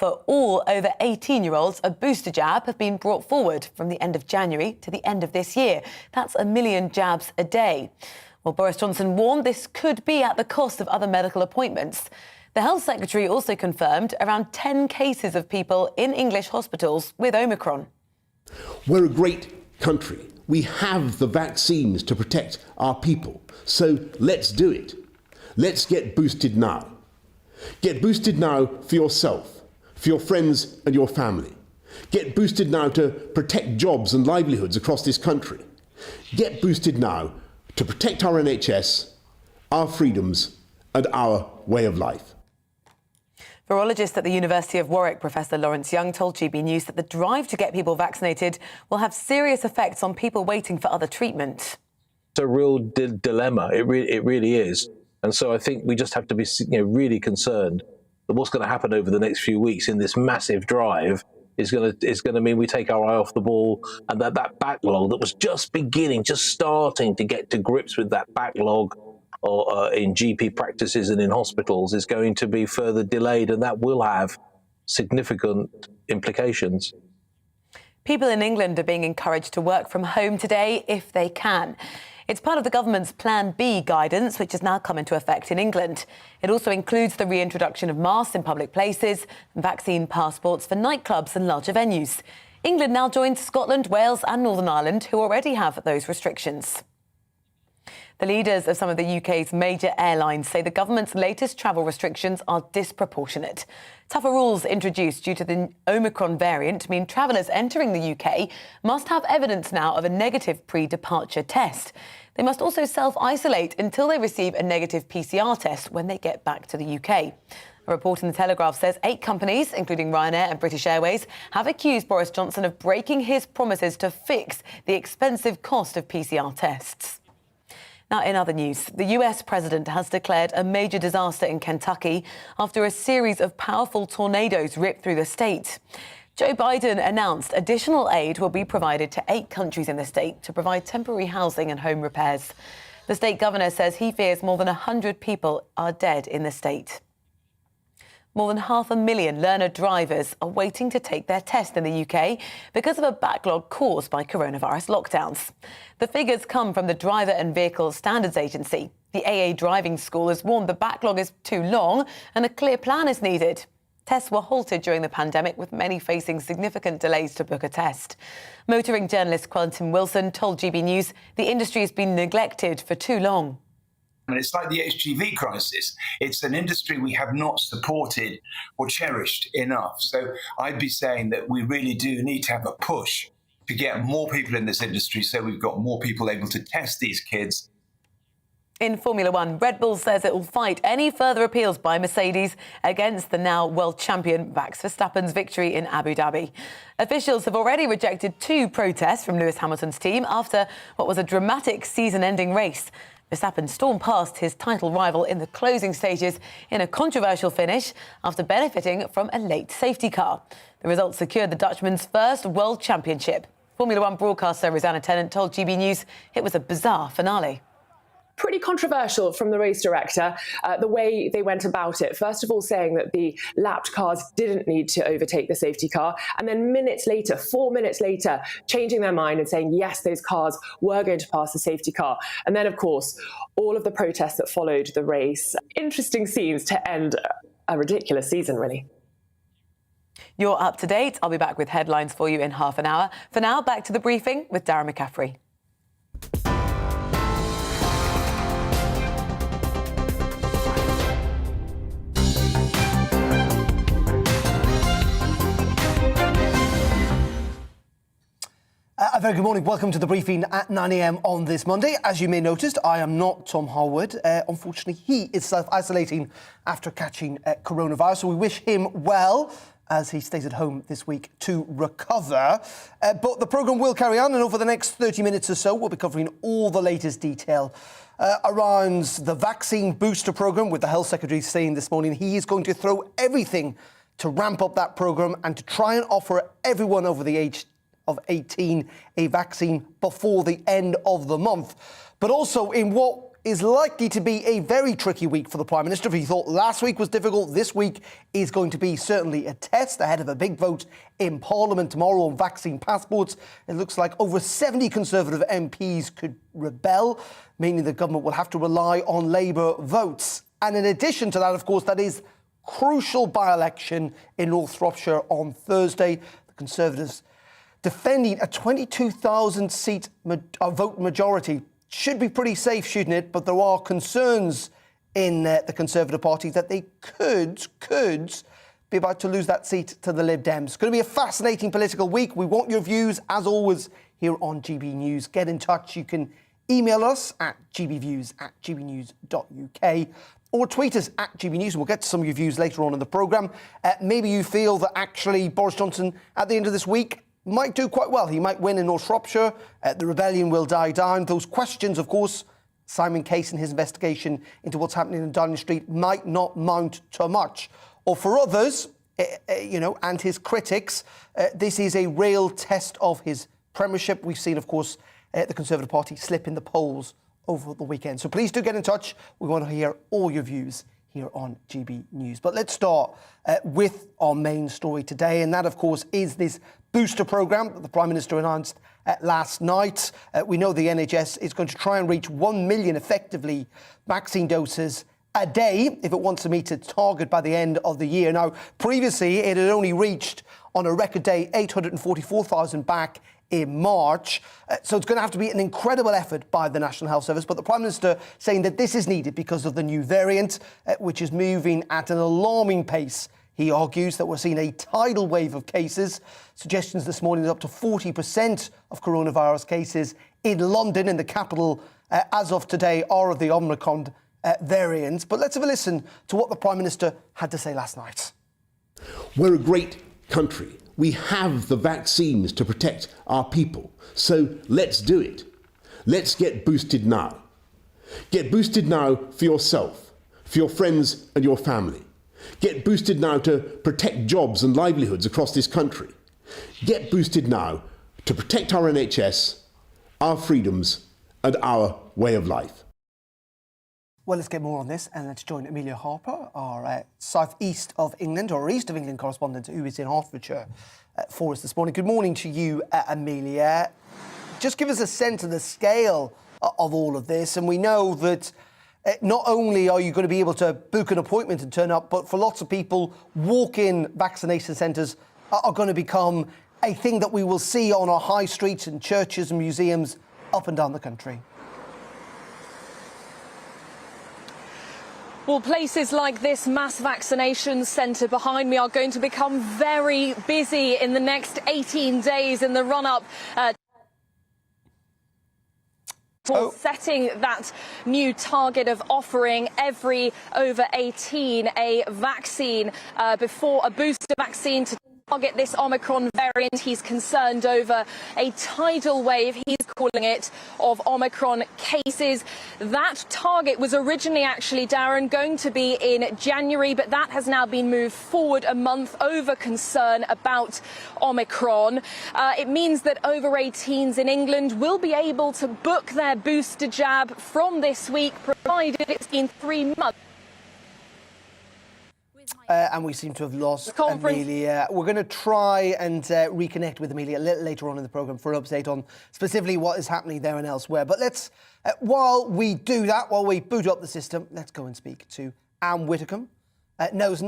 For all over 18-year-olds, a booster jab have been brought forward from the end of January to the end of this year. That's 1 million jabs a day. Well, Boris Johnson warned this could be at the cost of other medical appointments. The Health Secretary also confirmed around 10 cases of people in English hospitals with Omicron. We're a great country. We have the vaccines to protect our people. So let's do it. Let's get boosted now. Get boosted now for yourself, for your friends and your family. Get boosted now to protect jobs and livelihoods across this country. Get boosted now to protect our NHS, our freedoms and our way of life. Virologist at the University of Warwick, Professor Lawrence Young, told GBNews that the drive to get people vaccinated will have serious effects on people waiting for other treatment. It's a real dilemma. It really is. And so I think we just have to be really concerned that what's going to happen over the next few weeks in this massive drive is going to mean we take our eye off the ball, and that backlog that was just starting to get to grips with that backlog or in GP practices and in hospitals is going to be further delayed, and that will have significant implications. People in England are being encouraged to work from home today if they can. It's part of the government's Plan B guidance, which has now come into effect in England. It also includes the reintroduction of masks in public places and vaccine passports for nightclubs and larger venues. England now joins Scotland, Wales and Northern Ireland, who already have those restrictions. The leaders of some of the UK's major airlines say the government's latest travel restrictions are disproportionate. Tougher rules introduced due to the Omicron variant mean travellers entering the UK must have evidence now of a negative pre-departure test. They must also self-isolate until they receive a negative PCR test when they get back to the UK. A report in The Telegraph says 8 companies, including Ryanair and British Airways, have accused Boris Johnson of breaking his promises to fix the expensive cost of PCR tests. Now, in other news, the US president has declared a major disaster in Kentucky after a series of powerful tornadoes ripped through the state. Joe Biden announced additional aid will be provided to 8 countries in the state to provide temporary housing and home repairs. The state governor says he fears more than 100 people are dead in the state. More than 500,000 learner drivers are waiting to take their test in the UK because of a backlog caused by coronavirus lockdowns. The figures come from the Driver and Vehicle Standards Agency. The AA Driving School has warned the backlog is too long and a clear plan is needed. Tests were halted during the pandemic, with many facing significant delays to book a test. Motoring journalist Quentin Wilson told GB News the industry has been neglected for too long. And it's like the HGV crisis. It's an industry we have not supported or cherished enough. So I'd be saying that we really do need to have a push to get more people in this industry so we've got more people able to test these kids. In Formula One, Red Bull says it will fight any further appeals by Mercedes against the now world champion Max Verstappen's victory in Abu Dhabi. Officials have already rejected 2 protests from Lewis Hamilton's team after what was a dramatic season-ending race. Verstappen stormed past his title rival in the closing stages in a controversial finish after benefiting from a late safety car. The result secured the Dutchman's first world championship. Formula One broadcaster Rosanna Tennant told GB News it was a bizarre finale. Pretty controversial from the race director, the way they went about it. First of all, saying that the lapped cars didn't need to overtake the safety car, and then 4 minutes later, changing their mind and saying, yes, those cars were going to pass the safety car. And then, of course, all of the protests that followed the race. Interesting scenes to end a ridiculous season, really. You're up to date. I'll be back with headlines for you in half an hour. For now, back to the briefing with Darren McCaffrey. A very good morning. Welcome to the briefing at 9 a.m. on this Monday. As you may have noticed, I am not Tom Harwood. Unfortunately, he is self-isolating after catching coronavirus, so we wish him well as he stays at home this week to recover. But the programme will carry on, and over the next 30 minutes or so, we'll be covering all the latest detail around the vaccine booster programme, with the Health Secretary saying this morning he is going to throw everything to ramp up that programme and to try and offer everyone over the age of 18 a vaccine before the end of the month. But also in what is likely to be a very tricky week for the Prime Minister. If he thought last week was difficult, this week is going to be certainly a test ahead of a big vote in Parliament tomorrow on vaccine passports. It looks like over 70 Conservative MPs could rebel, meaning the government will have to rely on Labour votes. And in addition to that, of course, that is crucial by-election in North Shropshire on Thursday. The Conservatives defending a 22,000 seat vote majority. Should be pretty safe, shouldn't it? But there are concerns in the Conservative Party that they could be about to lose that seat to the Lib Dems. It's going to be a fascinating political week. We want your views, as always, here on GB News. Get in touch. You can email us at gbviews@gbnews.uk or tweet us at GB News. We'll get to some of your views later on in the programme. Maybe you feel that actually Boris Johnson, at the end of this week, might do quite well. He might win in North Shropshire. The rebellion will die down. Those questions, of course, Simon Case and his investigation into what's happening in Downing Street might not mount to much. Or for others, and his critics, this is a real test of his premiership. We've seen, of course, the Conservative Party slip in the polls over the weekend. So please do get in touch. We want to hear all your views here on GB News. But let's start with our main story today, and that, of course, is this booster programme that the Prime Minister announced last night. We know the NHS is going to try and reach 1 million, effectively, vaccine doses a day if it wants to meet its target by the end of the year. Now, previously, it had only reached, on a record day, 844,000 back in March. So it's going to have to be an incredible effort by the National Health Service. But the Prime Minister saying that this is needed because of the new variant, which is moving at an alarming pace. He argues that we're seeing a tidal wave of cases. Suggestions this morning that up to 40% of coronavirus cases in London, in the capital, as of today, are of the Omicron variant. But let's have a listen to what the Prime Minister had to say last night. We're a great country. We have the vaccines to protect our people. So let's do it. Let's get boosted now. Get boosted now for yourself, for your friends and your family. Get boosted now to protect jobs and livelihoods across this country. Get boosted now to protect our NHS, our freedoms and our way of life. Well, let's get more on this, and let's join Amelia Harper, our south-east of England, or east of England correspondent, who is in Hertfordshire for us this morning. Good morning to you, Amelia. Just give us a sense of the scale of all of this, and we know that not only are you going to be able to book an appointment and turn up, but for lots of people, walk-in vaccination centres are going to become a thing that we will see on our high streets and churches and museums up and down the country. Well, places like this mass vaccination centre behind me are going to become very busy in the next 18 days in the run-up for setting that new target of offering every over 18 a vaccine before a booster vaccine to target this Omicron variant. He's concerned over a tidal wave, he's calling it, of Omicron cases. That target was originally, actually, Darren, going to be in January, but that has now been moved forward a month over concern about Omicron. It means that over 18s in England will be able to book their booster jab from this week, provided it's been 3 months. And we seem to have lost Amelia. We're going to try and reconnect with Amelia a little later on in the programme for an update on specifically what is happening there and elsewhere. But let's, while we do that, while we boot up the system, let's go and speak to Anne Widdecombe.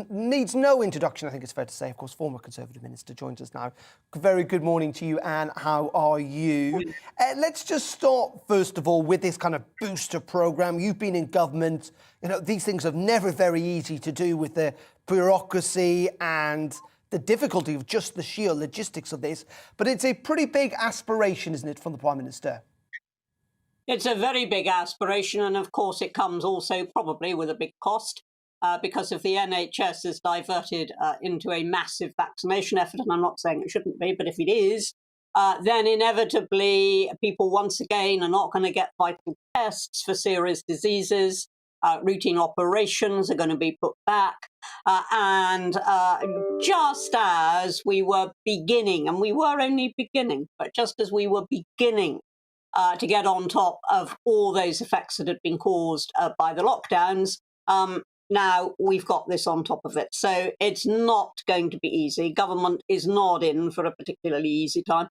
Needs no introduction, I think it's fair to say. Of course, former Conservative Minister joins us now. Very good morning to you, Anne. How are you? Let's just start, first of all, with this kind of booster programme. You've been in government. You know, these things are never very easy to do with the bureaucracy and the difficulty of just the sheer logistics of this. But it's a pretty big aspiration, isn't it, from the Prime Minister? It's a very big aspiration. And of course, it comes also probably with a big cost. Because if the NHS is diverted into a massive vaccination effort, and I'm not saying it shouldn't be, but if it is, then inevitably people once again are not going to get vital tests for serious diseases. Routine operations are going to be put back. And just as we were beginning, and we were only beginning, but just as we were beginning to get on top of all those effects that had been caused by the lockdowns. Now we've got this on top of it. So it's not going to be easy. Government is not in for a particularly easy time.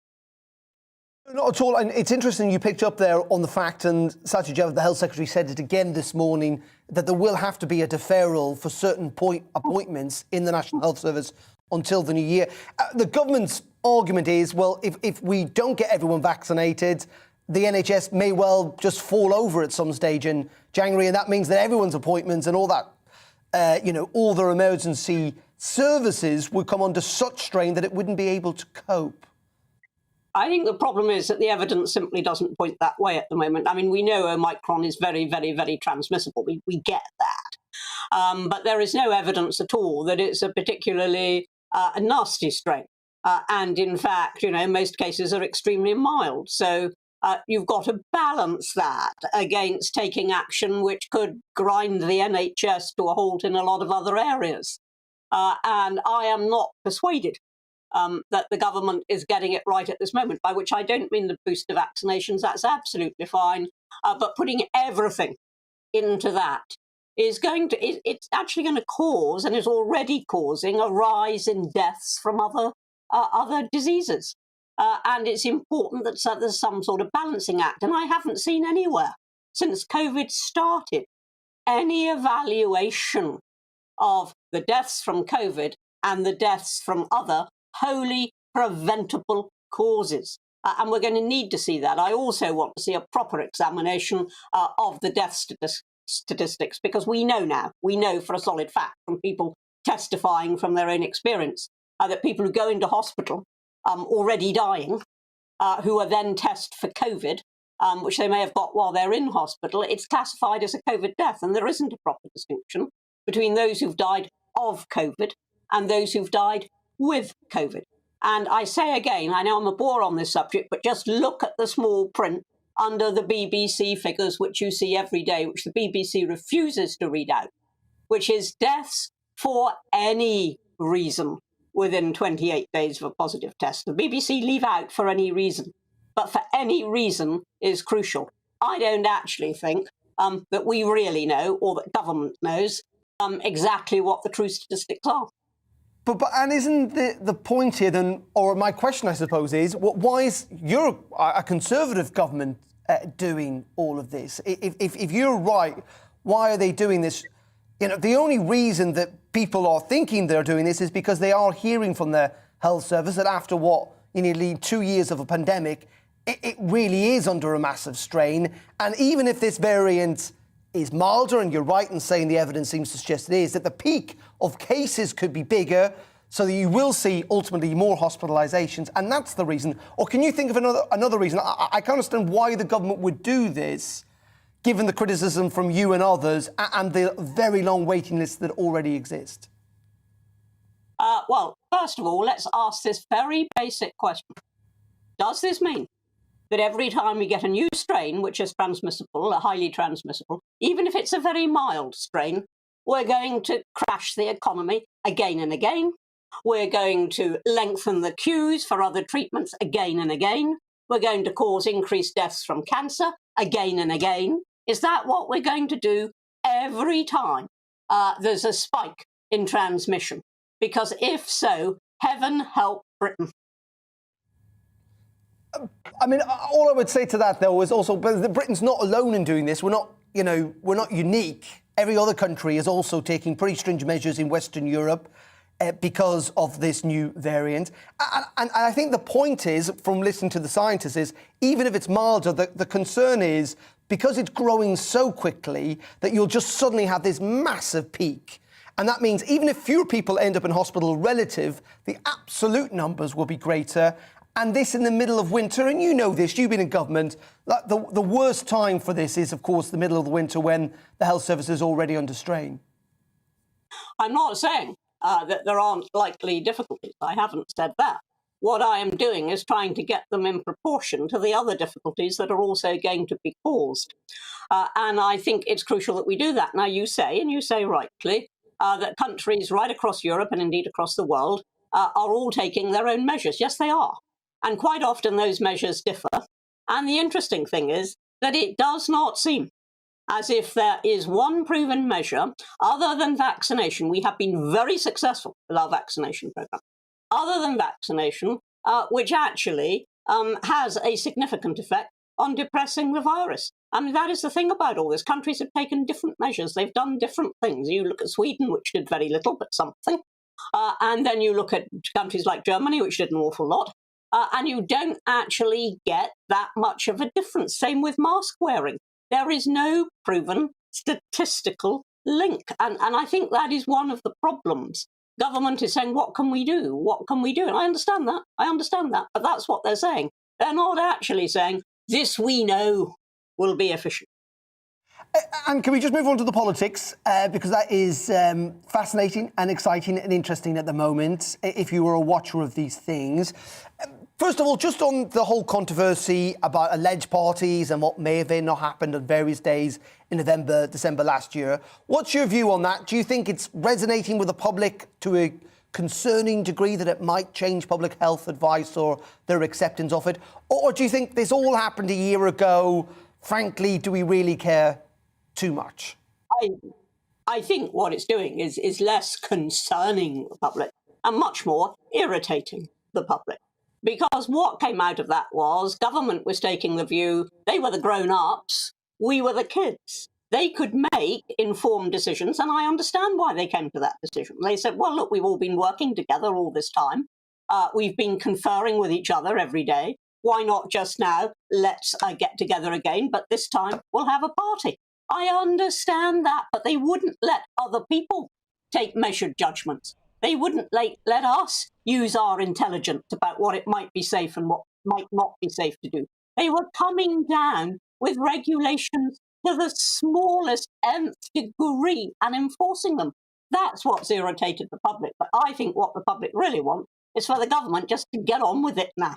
Not at all. And it's interesting you picked up there on the fact, and Sajid Javid, the Health Secretary, said it again this morning, that there will have to be a deferral for certain appointments in the National Health Service until the new year. The government's argument is, well, if we don't get everyone vaccinated, the NHS may well just fall over at some stage in January, and that means that everyone's appointments and all that, all their emergency services would come under such strain that it wouldn't be able to cope. I think the problem is that the evidence simply doesn't point that way at the moment. I mean, we know Omicron is very, very, very transmissible. We get that. But there is no evidence at all that it's a particularly nasty strain. And in fact, most cases are extremely mild. So you've got to balance that against taking action which could grind the NHS to a halt in a lot of other areas. And I am not persuaded that the government is getting it right at this moment, by which I don't mean the booster vaccinations. That's absolutely fine. But putting everything into that is it's actually going to cause, and is already causing, a rise in deaths from other diseases. And it's important that there's some sort of balancing act. And I haven't seen anywhere since COVID started any evaluation of the deaths from COVID and the deaths from other wholly preventable causes. And we're going to need to see that. I also want to see a proper examination of the death statistics, because we know for a solid fact from people testifying from their own experience that people who go into hospital already dying, who are then tested for COVID, which they may have got while they're in hospital, it's classified as a COVID death. And there isn't a proper distinction between those who've died of COVID and those who've died with COVID. And I say again, I know I'm a bore on this subject, but just look at the small print under the BBC figures, which you see every day, which the BBC refuses to read out, which is deaths for any reason within 28 days of a positive test. The BBC leave out for any reason, but for any reason is crucial. I don't actually think that we really know, or that government knows, exactly what the true statistics are. And isn't the point here then, or my question, I suppose, is why is a Conservative government doing all of this? If you're right, why are they doing this? The only reason that people are thinking they're doing this is because they are hearing from their health service that after nearly 2 years of a pandemic, it really is under a massive strain. And even if this variant is milder, and you're right in saying the evidence seems to suggest it is, that the peak of cases could be bigger, so that you will see ultimately more hospitalisations, and that's the reason. Or can you think of another reason? I can't understand why the government would do this, given the criticism from you and others, and the very long waiting lists that already exist. Well, first of all, let's ask this very basic question. Does this mean that every time we get a new strain, which is transmissible, highly transmissible, even if it's a very mild strain, we're going to crash the economy again and again? We're going to lengthen the queues for other treatments again and again? We're going to cause increased deaths from cancer again and again? Is that what we're going to do every time there's a spike in transmission? Because if so, heaven help Britain. I mean, all I would say to that, though, is also Britain's not alone in doing this. We're not unique. Every other country is also taking pretty stringent measures in Western Europe because of this new variant. And I think the point is, from listening to the scientists, is even if it's milder, the concern is because it's growing so quickly that you'll just suddenly have this massive peak. And that means even if fewer people end up in hospital relative, the absolute numbers will be greater. And this in the middle of winter, and you know this, you've been in government, the worst time for this is, of course, the middle of the winter when the health service is already under strain. I'm not saying that there aren't likely difficulties. I haven't said that. What I am doing is trying to get them in proportion to the other difficulties that are also going to be caused. And I think it's crucial that we do that. Now, you say, and you say rightly, that countries right across Europe and indeed across the world are all taking their own measures. Yes, they are. And quite often those measures differ. And the interesting thing is that it does not seem as if there is one proven measure other than vaccination. We have been very successful with our vaccination program, other than vaccination, which actually has a significant effect on depressing the virus. I mean, that is the thing about all this. Countries have taken different measures. They've done different things. You look at Sweden, which did very little, but something. And then you look at countries like Germany, which did an awful lot. And you don't actually get that much of a difference. Same with mask wearing. There is no proven statistical link. And I think that is one of the problems. Government is saying, what can we do? What can we do? And I understand that. But that's what they're saying. They're not actually saying, this we know will be efficient. And can we just move on to the politics? Because that is fascinating and exciting and interesting at the moment, if you were a watcher of these things. First of all, just on the whole controversy about alleged parties and what may have not happened on various days in November, December last year, what's your view on that? Do you think it's resonating with the public to a concerning degree that it might change public health advice or their acceptance of it? Or do you think this all happened a year ago? Frankly, do we really care too much? I think what it's doing is less concerning the public and much more irritating the public. Because what came out of that was government was taking the view they were the grown-ups, we were the kids. They could make informed decisions, and I understand why they came to that decision. They said, well, look, we've all been working together all this time. We've been conferring with each other every day. Why not just now, let's get together again, but this time we'll have a party. I understand that, but they wouldn't let other people take measured judgments. They wouldn't let us use our intelligence about what it might be safe and what might not be safe to do. They were coming down with regulations to the smallest nth degree and enforcing them. That's what's irritated the public. But I think what the public really want is for the government just to get on with it now.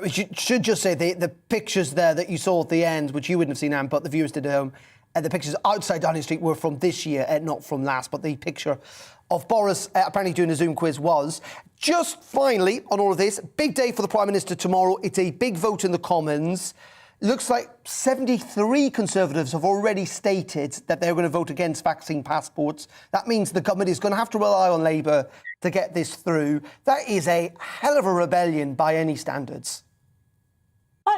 We should just say the pictures there that you saw at the end, which you wouldn't have seen, Anne, but the viewers did at home, the pictures outside Downing Street were from this year, not from last, but the picture of Boris apparently doing a Zoom quiz was. Just finally, on all of this, big day for the Prime Minister tomorrow. It's a big vote in the Commons. Looks like 73 Conservatives have already stated that they're going to vote against vaccine passports. That means the government is going to have to rely on Labour to get this through. That is a hell of a rebellion by any standards.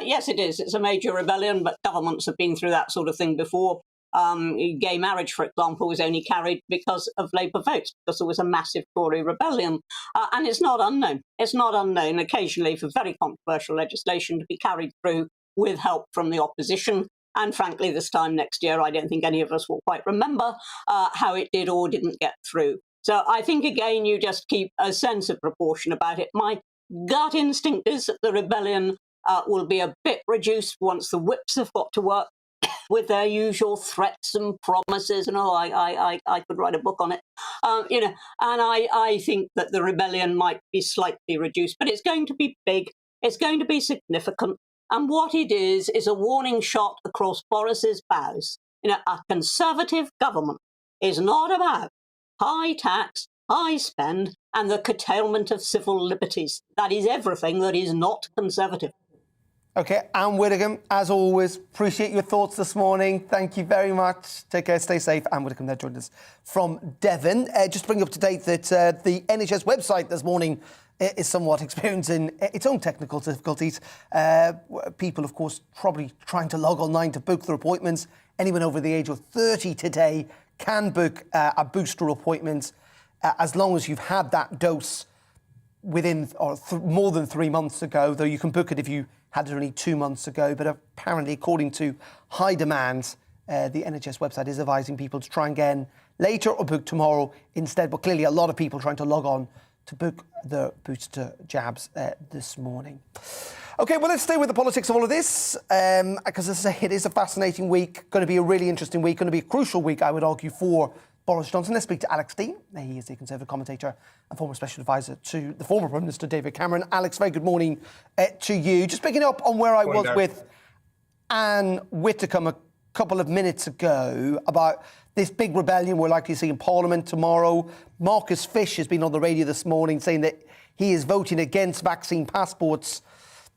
Yes, it is. It's a major rebellion, but governments have been through that sort of thing before. Gay marriage, for example, was only carried because of Labour votes, because there was a massive Tory rebellion. And it's not unknown. It's not unknown occasionally for very controversial legislation to be carried through with help from the opposition. And frankly, this time next year, I don't think any of us will quite remember how it did or didn't get through. So I think, again, you just keep a sense of proportion about it. My gut instinct is that the rebellion will be a bit reduced once the whips have got to work with their usual threats and promises. And I could write a book on it, and I think that the rebellion might be slightly reduced, but it's going to be big. It's going to be significant. And what it is a warning shot across Boris's bows. A Conservative government is not about high tax, high spend, and the curtailment of civil liberties. That is everything that is not Conservative. OK, Anne Widdecombe, as always, appreciate your thoughts this morning. Thank you very much. Take care, stay safe. Anne Widdecombe there joined us from Devon. Just to bring up to date that the NHS website this morning is somewhat experiencing its own technical difficulties. People, of course, probably trying to log online to book their appointments. Anyone over the age of 30 today can book a booster appointment as long as you've had that dose within more than 3 months ago, though you can book it if you had it only 2 months ago. But apparently, according to High Demand, the NHS website is advising people to try again later or book tomorrow instead. But clearly, a lot of people trying to log on to book the booster jabs this morning. OK, well, let's stay with the politics of all of this, because as I say, it is a fascinating week, going to be a really interesting week, going to be a crucial week, I would argue, for Boris Johnson. Let's speak to Alex Dean. He is the Conservative commentator and former special advisor to the former Prime Minister David Cameron. Alex, very good morning to you. Just picking up on where I was with Anne Widdecombe a couple of minutes ago about this big rebellion we're likely to see in Parliament tomorrow. Marcus Fish has been on the radio this morning saying that he is voting against vaccine passports.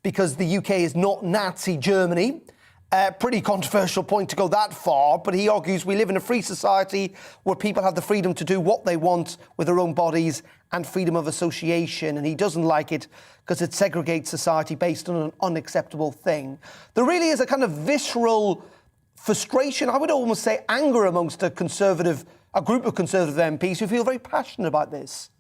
because the UK is not Nazi Germany. Pretty controversial point to go that far, but he argues we live in a free society where people have the freedom to do what they want with their own bodies and freedom of association, and he doesn't like it because it segregates society based on an unacceptable thing. There really is a kind of visceral frustration, I would almost say anger, amongst a group of Conservative MPs who feel very passionate about this.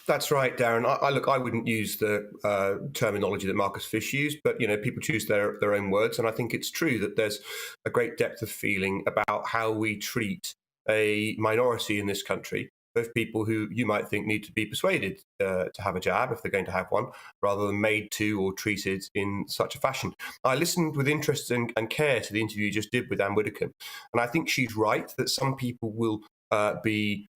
That's right, Darren. I wouldn't use the terminology that Marcus Fish used, but people choose their own words, and I think it's true that there's a great depth of feeling about how we treat a minority in this country, both people who you might think need to be persuaded to have a jab if they're going to have one, rather than made to or treated in such a fashion. I listened with interest and care to the interview you just did with Anne Widdecombe, and I think she's right that some people will be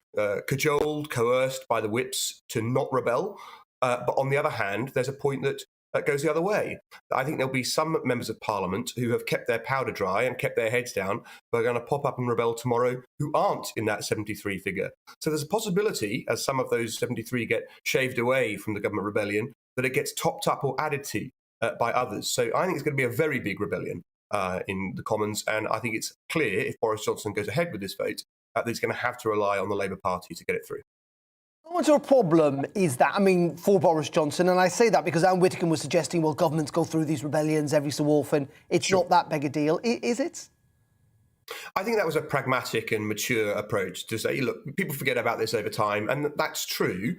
cajoled, coerced by the whips to not rebel. But on the other hand, there's a point that goes the other way. I think there'll be some members of Parliament who have kept their powder dry and kept their heads down, but are going to pop up and rebel tomorrow who aren't in that 73 figure. So there's a possibility, as some of those 73 get shaved away from the government rebellion, that it gets topped up or added to by others. So I think it's going to be a very big rebellion in the Commons, and I think it's clear if Boris Johnson goes ahead with this vote, that he's going to have to rely on the Labour Party to get it through. How much of a problem is that, for Boris Johnson? And I say that because Anne Widdecombe was suggesting, well, governments go through these rebellions every so often. It's not that big a deal. Is it? I think that was a pragmatic and mature approach to say, look, people forget about this over time, and that's true.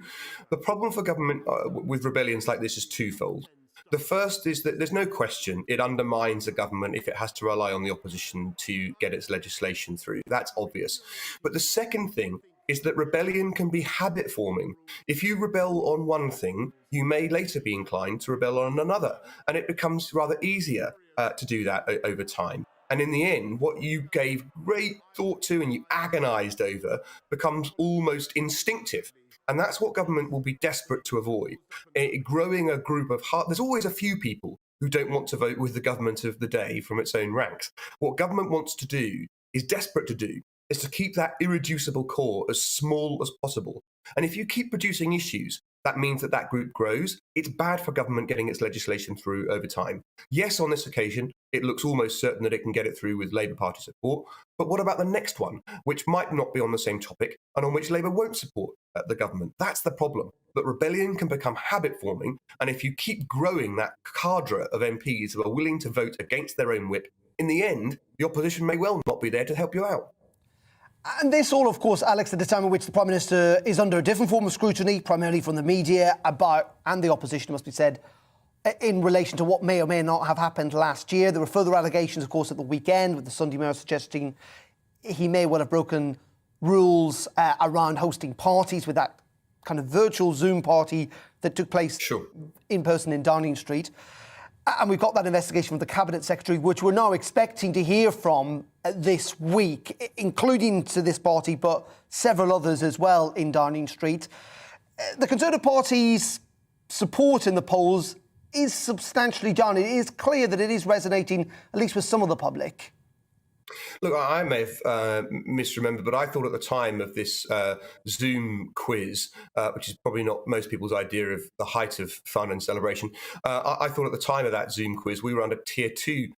The problem for government with rebellions like this is twofold. The first is that there's no question it undermines the government if it has to rely on the opposition to get its legislation through. That's obvious. But the second thing is that rebellion can be habit forming. If you rebel on one thing, you may later be inclined to rebel on another, and it becomes rather easier to do that over time. And in the end, what you gave great thought to and you agonised over becomes almost instinctive. And that's what government will be desperate to avoid. Growing a group of there's always a few people who don't want to vote with the government of the day from its own ranks. What government wants to do, is desperate to do, is to keep that irreducible core as small as possible. And if you keep producing issues, that means that group grows. It's bad for government getting its legislation through over time. Yes, on this occasion, it looks almost certain that it can get it through with Labour Party support. But what about the next one, which might not be on the same topic and on which Labour won't support the government? That's the problem, that rebellion can become habit-forming. And if you keep growing that cadre of MPs who are willing to vote against their own whip, in the end, the opposition may well not be there to help you out. And this all, of course, Alex, at the time in which the Prime Minister is under a different form of scrutiny, primarily from the media, and the opposition, must be said, in relation to what may or may not have happened last year. There were further allegations, of course, at the weekend, with the Sunday Mirror suggesting he may well have broken rules around hosting parties with that kind of virtual Zoom party that took place in person in Downing Street. And we've got that investigation from the Cabinet Secretary, which we're now expecting to hear from this week, including to this party, but several others as well in Downing Street. The Conservative Party's support in the polls is substantially down. It is clear that it is resonating, at least with some of the public. Look, I may have misremembered, but I thought at the time of this Zoom quiz, which is probably not most people's idea of the height of fun and celebration, I thought at the time of that Zoom quiz, we were under Tier 2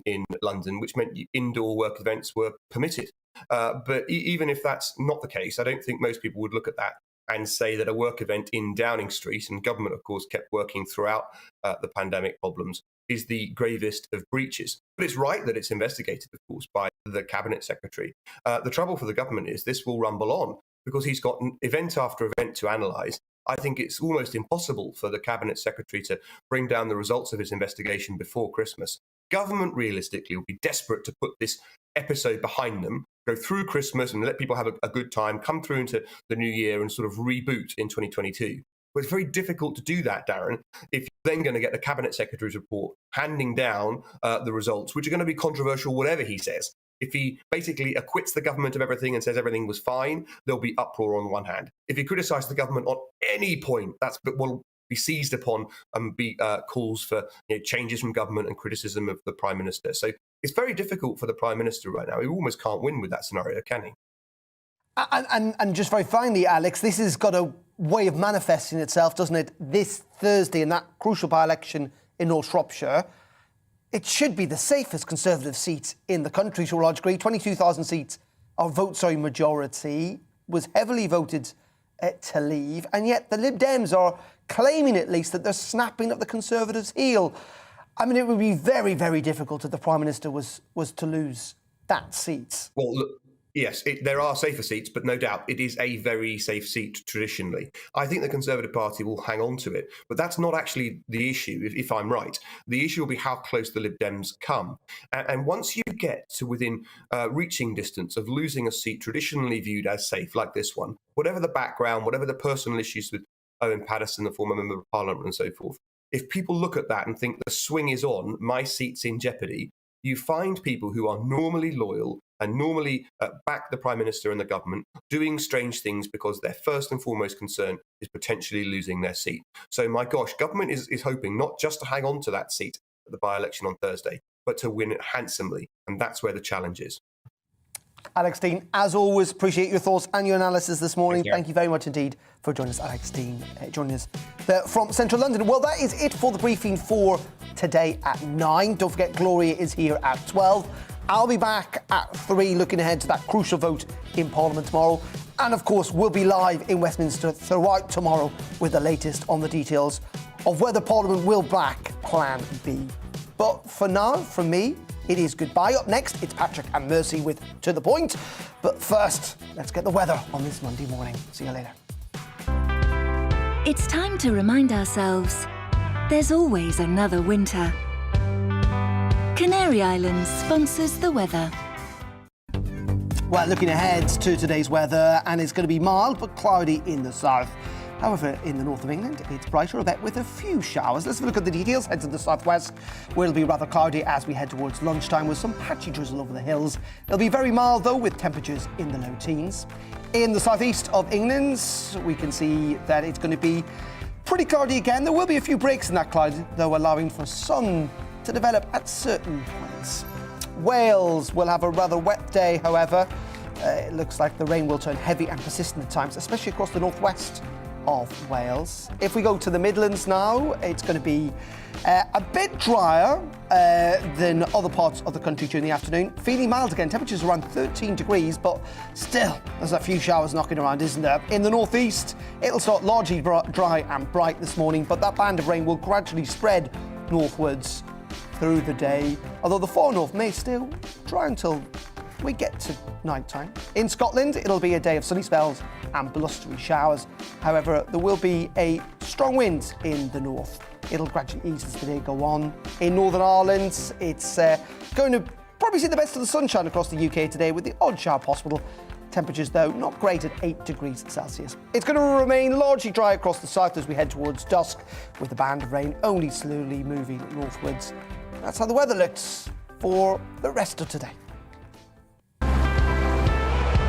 in London, which meant indoor work events were permitted. But even if that's not the case, I don't think most people would look at that and say that a work event in Downing Street, and government, of course, kept working throughout the pandemic problems, is the gravest of breaches. But it's right that it's investigated, of course, by the Cabinet Secretary. The trouble for the government is this will rumble on because he's got event after event to analyse. I think it's almost impossible for the Cabinet Secretary to bring down the results of his investigation before Christmas. Government, realistically, will be desperate to put this episode behind them, go through Christmas and let people have a good time, come through into the new year and sort of reboot in 2022. But it's very difficult to do that, Darren, if you're then going to get the Cabinet Secretary's report handing down the results, which are going to be controversial, whatever he says. If he basically acquits the government of everything and says everything was fine, there'll be uproar on one hand. If he criticises the government on any point, that's what will be seized upon and be calls for changes from government and criticism of the Prime Minister. So it's very difficult for the Prime Minister right now. He almost can't win with that scenario, can he? And just very finally, Alex, this has got to way of manifesting itself, doesn't it, this Thursday in that crucial by-election in North Shropshire. It should be the safest Conservative seat in the country to a large degree. 22,000 seats of vote, majority, was heavily voted to leave, and yet the Lib Dems are claiming at least that they're snapping at the Conservatives' heel. I mean, it would be very, very difficult if the Prime Minister was to lose that seat. Well, look, yes, there are safer seats, but no doubt it is a very safe seat traditionally. I think the Conservative Party will hang on to it, but that's not actually the issue, if I'm right. The issue will be how close the Lib Dems come. And once you get to within reaching distance of losing a seat traditionally viewed as safe, like this one, whatever the background, whatever the personal issues with Owen Paterson, the former Member of Parliament and so forth, if people look at that and think the swing is on, my seat's in jeopardy, you find people who are normally loyal and normally back the Prime Minister and the government doing strange things because their first and foremost concern is potentially losing their seat. So, my gosh, government is hoping not just to hang on to that seat at the by-election on Thursday, but to win it handsomely. And that's where the challenge is. Alex Dean, as always, appreciate your thoughts and your analysis this morning. Thank you very much indeed for joining us, Alex Dean, joining us from Central London. Well, that is it for the briefing for today at 9. Don't forget, Gloria is here at 12. I'll be back at 3, looking ahead to that crucial vote in Parliament tomorrow. And, of course, we'll be live in Westminster throughout tomorrow with the latest on the details of whether Parliament will back Plan B. But for now, from me, it is goodbye. Up next, it's Patrick and Mercy with To The Point. But first, let's get the weather on this Monday morning. See you later. It's time to remind ourselves there's always another winter. Canary Islands sponsors the weather. Well, looking ahead to today's weather, and it's going to be mild but cloudy in the south. However, in the north of England, it's brighter a bit with a few showers. Let's have a look at the details. Head to the southwest, where it'll be rather cloudy as we head towards lunchtime with some patchy drizzle over the hills. It'll be very mild, though, with temperatures in the low teens. In the southeast of England, we can see that it's going to be pretty cloudy again. There will be a few breaks in that cloud, though, allowing for sun to develop at certain points. Wales will have a rather wet day, however. It looks like the rain will turn heavy and persistent at times, especially across the northwest of Wales. If we go to the Midlands now, it's going to be a bit drier than other parts of the country during the afternoon. Feeling mild again, temperatures around 13 degrees, but still there's a few showers knocking around, isn't there? In the northeast, it'll start largely dry and bright this morning, but that band of rain will gradually spread northwards through the day, although the far north may still dry until we get to night time. In Scotland, it'll be a day of sunny spells and blustery showers. However, there will be a strong wind in the north. It'll gradually ease as the day go on. In Northern Ireland, it's going to probably see the best of the sunshine across the UK today, with the odd shower possible. Temperatures, though, not great at 8 degrees Celsius. It's going to remain largely dry across the south as we head towards dusk, with the band of rain only slowly moving northwards. That's how the weather looks for the rest of today.